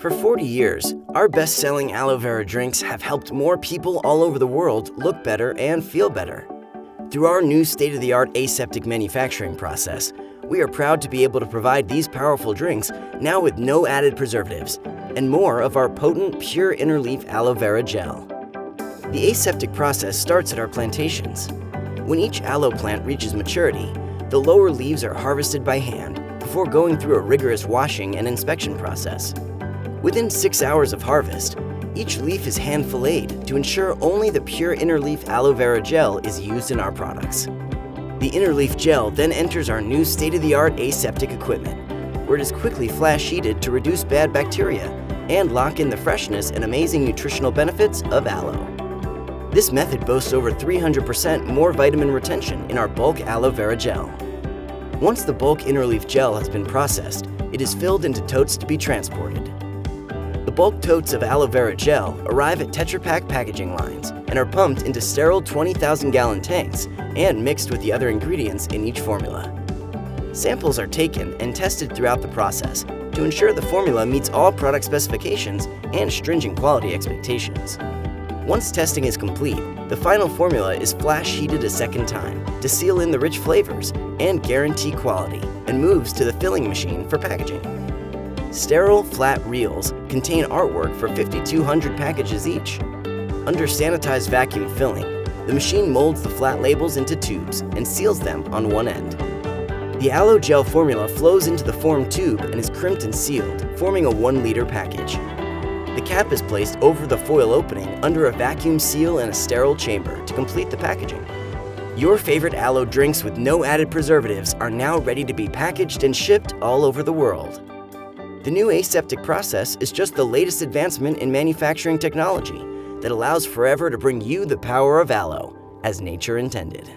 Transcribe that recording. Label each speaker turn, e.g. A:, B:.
A: For 40 years, our best-selling aloe vera drinks have helped more people all over the world look better and feel better. Through our new state-of-the-art aseptic manufacturing process, we are proud to be able to provide these powerful drinks now with no added preservatives and more of our potent, pure inner leaf aloe vera gel. The aseptic process starts at our plantations. When each aloe plant reaches maturity, the lower leaves are harvested by hand before going through a rigorous washing and inspection process. Within 6 hours of harvest, each leaf is hand-filleted to ensure only the pure inner leaf aloe vera gel is used in our products. The inner leaf gel then enters our new state-of-the-art aseptic equipment, where it is quickly flash heated to reduce bad bacteria and lock in the freshness and amazing nutritional benefits of aloe. This method boasts over 300% more vitamin retention in our bulk aloe vera gel. Once the bulk inner leaf gel has been processed, it is filled into totes to be transported. The bulk totes of aloe vera gel arrive at Tetra Pak packaging lines and are pumped into sterile 20,000-gallon tanks and mixed with the other ingredients in each formula. Samples are taken and tested throughout the process to ensure the formula meets all product specifications and stringent quality expectations. Once testing is complete, the final formula is flash heated a second time to seal in the rich flavors and guarantee quality, and moves to the filling machine for packaging. Sterile, flat reels contain artwork for 5,200 packages each. Under sanitized vacuum filling, the machine molds the flat labels into tubes and seals them on one end. The aloe gel formula flows into the formed tube and is crimped and sealed, forming a 1-liter package. The cap is placed over the foil opening under a vacuum seal in a sterile chamber to complete the packaging. Your favorite aloe drinks with no added preservatives are now ready to be packaged and shipped all over the world. The new aseptic process is just the latest advancement in manufacturing technology that allows forever to bring you the power of aloe, as nature intended.